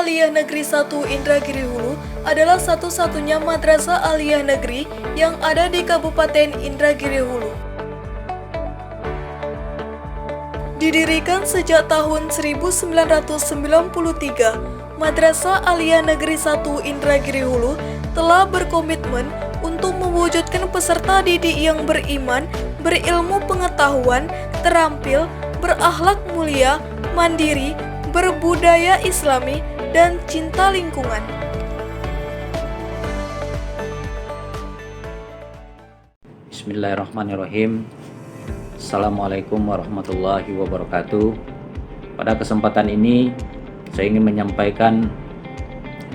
Aliyah Negeri 1 Indragiri Hulu adalah satu-satunya madrasah aliyah negeri yang ada di Kabupaten Indragiri Hulu. Didirikan sejak tahun 1993, Madrasah Aliyah Negeri 1 Indragiri Hulu telah berkomitmen untuk mewujudkan peserta didik yang beriman, berilmu pengetahuan, terampil, berakhlak mulia, mandiri, berbudaya Islami, dan cinta lingkungan. Bismillahirrahmanirrahim. Assalamualaikum warahmatullahi wabarakatuh. Pada kesempatan ini saya ingin menyampaikan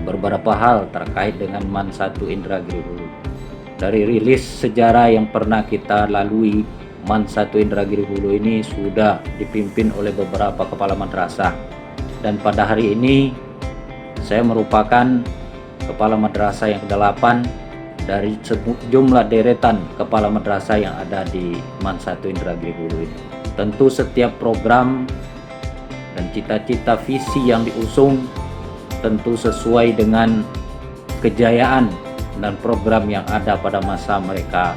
beberapa hal terkait dengan MAN 1 Indragiri Hulu. Dari rilis sejarah yang pernah kita lalui, MAN 1 Indragiri Hulu ini sudah dipimpin oleh beberapa kepala madrasah, dan pada hari ini saya merupakan kepala madrasah yang ke-8 dari jumlah deretan kepala madrasah yang ada di MAN 1 Indragiri Hulu ini. Tentu setiap program dan cita-cita visi yang diusung tentu sesuai dengan kejayaan dan program yang ada pada masa mereka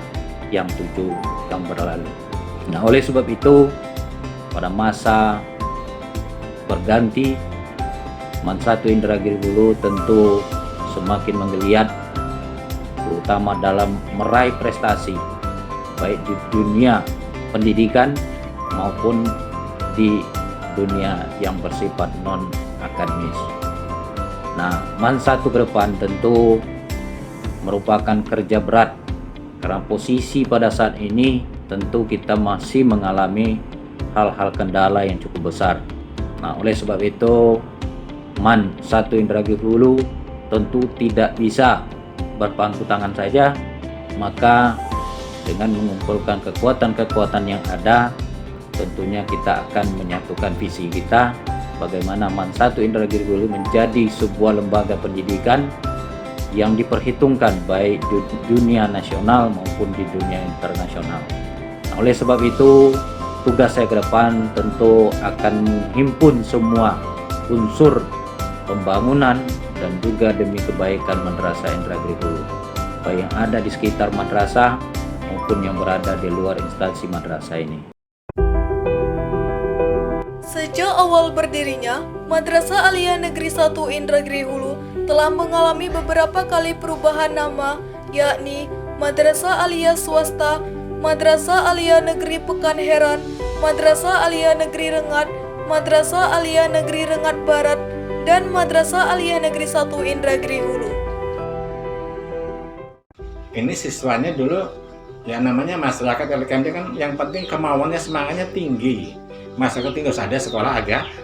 yang 7 yang berlalu. Nah, oleh sebab itu pada masa berganti, MAN 1 Indragiri Hulu tentu semakin menggeliat, terutama dalam meraih prestasi baik di dunia pendidikan maupun di dunia yang bersifat non-akademis. Nah, MAN 1 ke depan tentu merupakan kerja berat karena posisi pada saat ini tentu kita masih mengalami hal-hal kendala yang cukup besar. Nah, oleh sebab itu MAN 1 Indragiri Hulu tentu tidak bisa berpangku tangan saja, maka dengan mengumpulkan kekuatan-kekuatan yang ada, tentunya kita akan menyatukan visi kita bagaimana MAN 1 Indragiri Hulu menjadi sebuah lembaga pendidikan yang diperhitungkan baik di dunia nasional maupun di dunia internasional. Nah, oleh sebab itu tugas saya ke depan tentu akan menghimpun semua unsur pembangunan dan juga demi kebaikan Madrasah Indragiri Hulu, baik yang ada di sekitar madrasah maupun yang berada di luar instansi madrasah ini. Sejak awal berdirinya, Madrasah Aliyah Negeri 1 Indragiri Hulu telah mengalami beberapa kali perubahan nama, yakni Madrasah Aliyah Swasta, Madrasah Aliyah Negeri Pekanheran, Madrasah Aliyah Negeri Rengat, Madrasah Aliyah Negeri Rengat Barat, dan Madrasah Aliyah Negeri 1 Indragiri Hulu. Ini siswanya dulu yang namanya masyarakat LKMD kan yang penting kemauannya, semangatnya tinggi. Masyarakat tinggi harus ada sekolah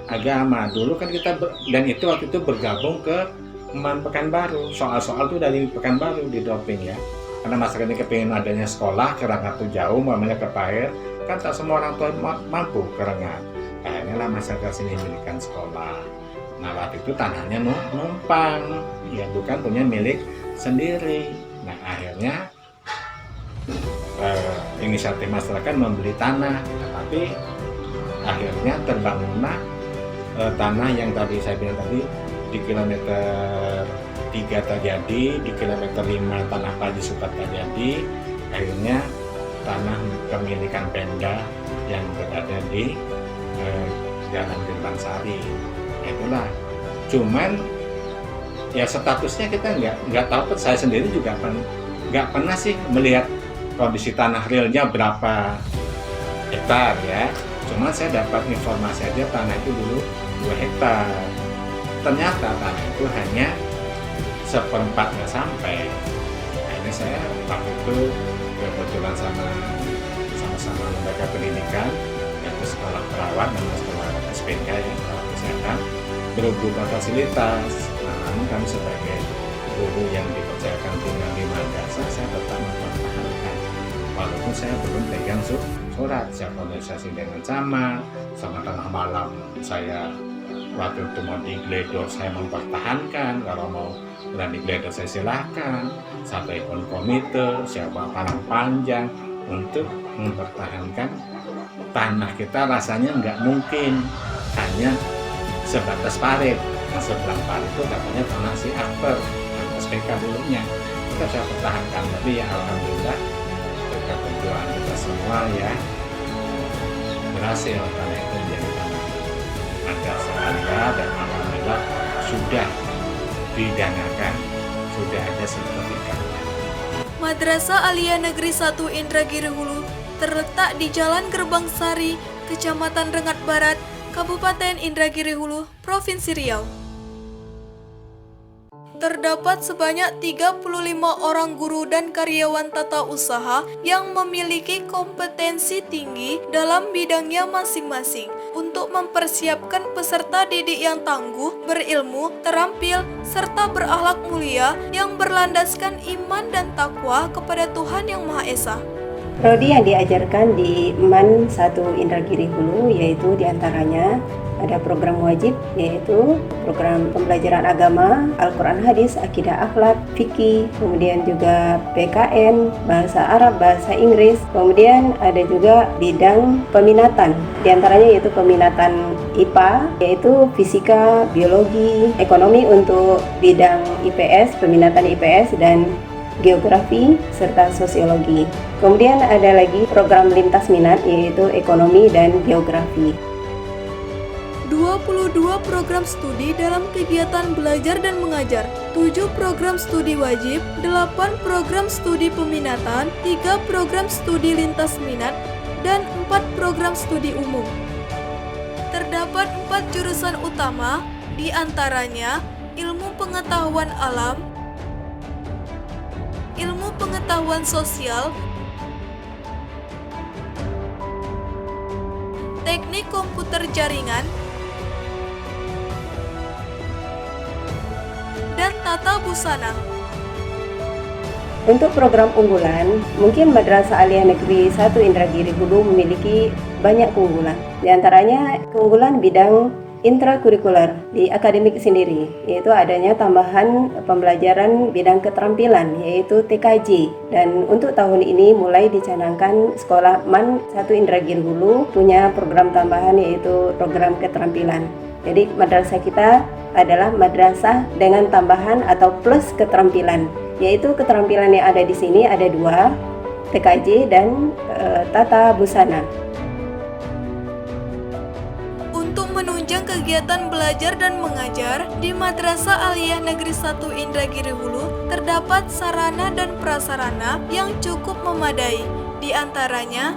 agama. Dulu kan kita dan itu waktu itu bergabung ke MAN Pekanbaru. Soal-soal itu dari Pekanbaru di doping ya. Karena masyarakat ini kepingin adanya sekolah ke Rengat itu jauh, mamanya ke Paher, kan tak semua orang tua mampu ke Rengat. Akhirnya lah masyarakat sini mendirikan sekolah. Nah, waktu itu tanahnya numpang, ya bukan punya milik sendiri. Nah, akhirnya inisiatif masyarakat membeli tanah, tapi akhirnya terbangunlah tanah yang tadi saya bilang tadi di kilometer 3 terjadi, di kilometer 5 tanah Paji Sukat terjadi. Akhirnya tanah kepemilikan Pemda yang berada di Jalan Gerbang Sari. Itulah, cuman ya statusnya kita nggak tahu. Saya sendiri juga nggak pernah sih melihat kondisi tanah realnya berapa hektar ya. Cuman saya dapat informasi aja tanah itu dulu 2 hektar. Ternyata tanah itu hanya 1/4 nggak sampai. Nah, ini saya waktu itu kebetulan sama lembaga pendidikan, yaitu sekolah perawat dan sekolah SPK yang perawat kesehatan, berhubungan fasilitas. Nah, namun kami sebagai guru yang dipercayakan tinggal di madrasah, saya tetap mempertahankan walaupun saya belum pegang surat. Saya komunikasi dengan camat, sama tengah malam saya waktu itu mau digledor, saya mempertahankan. Kalau mau digledor saya silahkan, sampai pun komite siapa palang panjang untuk mempertahankan tanah kita. Rasanya nggak mungkin hanya sebatas parit. masuk Lampar itu katanya pernah si aktor SPK dulunya. Kita bisa pertahankan, tapi ya alhamdulillah berkat perjuangan kita semua ya berhasil karena itu menjadi tanah Madrasah Aliyah, dan alhamdulillah sudah didanakan, sudah ada sertifikatnya. Madrasah Aliyah Negeri 1 Indragiri Hulu terletak di Jalan Gerbang Sari, Kecamatan Rengat Barat, Kabupaten Indragiri Hulu, Provinsi Riau. Terdapat sebanyak 35 orang guru dan karyawan tata usaha yang memiliki kompetensi tinggi dalam bidangnya masing-masing untuk mempersiapkan peserta didik yang tangguh, berilmu, terampil, serta berakhlak mulia yang berlandaskan iman dan takwa kepada Tuhan Yang Maha Esa. Prodi yang diajarkan di MAN 1 Indragiri Hulu yaitu diantaranya ada program wajib, yaitu program pembelajaran agama, Al-Quran Hadis, Akidah Akhlak, Fikih, kemudian juga PKN, Bahasa Arab, Bahasa Inggris, kemudian ada juga bidang peminatan, diantaranya yaitu peminatan IPA, yaitu Fisika, Biologi, Ekonomi untuk bidang IPS, peminatan IPS, dan Geografi, serta Sosiologi. Kemudian ada lagi program lintas minat, yaitu Ekonomi dan Geografi. 22 program studi dalam kegiatan belajar dan mengajar, 7 program studi wajib, 8 program studi peminatan, 3 program studi lintas minat, dan 4 program studi umum. Terdapat 4 jurusan utama, di antaranya ilmu pengetahuan alam, ilmu pengetahuan sosial, teknik komputer jaringan, dan tata busana. Untuk program unggulan, mungkin Madrasah Aliyah Negeri 1 Indragiri Hulu memiliki banyak keunggulan. Di antaranya keunggulan bidang intrakurikuler di akademik sendiri, yaitu adanya tambahan pembelajaran bidang keterampilan, yaitu TKJ. Dan untuk tahun ini mulai dicanangkan sekolah MAN 1 Indragiri Hulu punya program tambahan, yaitu program keterampilan. Jadi madrasah kita adalah madrasah dengan tambahan atau plus keterampilan, yaitu keterampilan yang ada di sini ada 2, TKJ dan tata busana. Untuk menunjang kegiatan belajar dan mengajar di Madrasah Aliyah Negeri 1 Indragiri Hulu terdapat sarana dan prasarana yang cukup memadai, di antaranya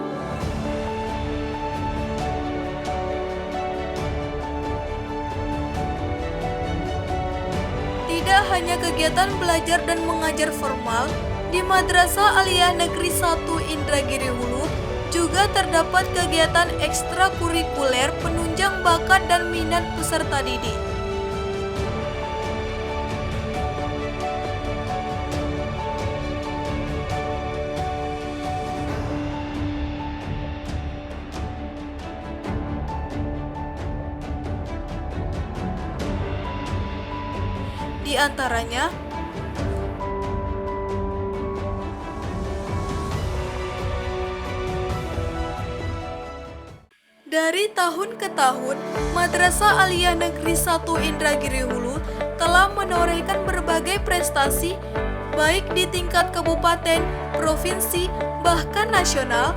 tidak hanya kegiatan belajar dan mengajar formal, di Madrasah Aliyah Negeri 1 Indragiri Hulu juga terdapat kegiatan ekstrakurikuler penunjang bakat dan minat peserta didik. Di antaranya dari tahun ke tahun, Madrasah Aliyah Negeri 1 Indragiri Hulu telah menorehkan berbagai prestasi baik di tingkat kabupaten, provinsi, bahkan nasional.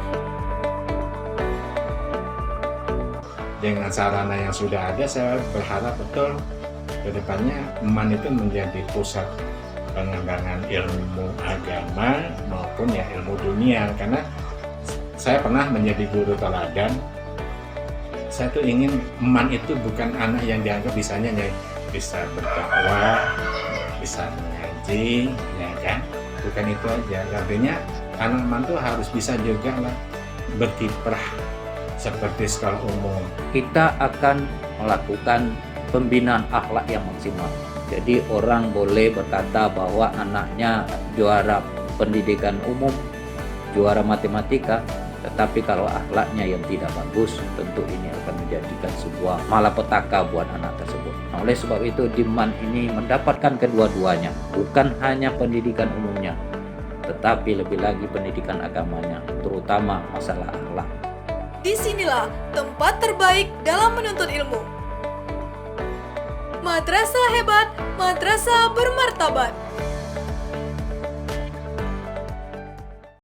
Dengan sarana yang sudah ada, saya berharap betul kedepannya MAN itu menjadi pusat pengembangan ilmu agama maupun ya ilmu dunia, karena saya pernah menjadi guru teladan. Saya tuh ingin MAN itu bukan anak yang dianggap bisa berdakwah, bisa mengaji, ya kan? Bukan itu aja. Artinya anak MAN tuh harus bisa juga lah berkiprah seperti sekolah umum. Kita akan melakukan pembinaan akhlak yang maksimal. Jadi orang boleh berkata bahwa anaknya juara pendidikan umum, juara matematika, tetapi kalau akhlaknya yang tidak bagus, tentu ini akan menjadikan sebuah malapetaka buat anak tersebut. Nah, oleh sebab itu di MAN ini mendapatkan kedua-duanya, bukan hanya pendidikan umumnya, tetapi lebih lagi pendidikan agamanya, terutama masalah akhlak. Disinilah tempat terbaik dalam menuntut ilmu. Madrasah hebat, madrasah bermartabat.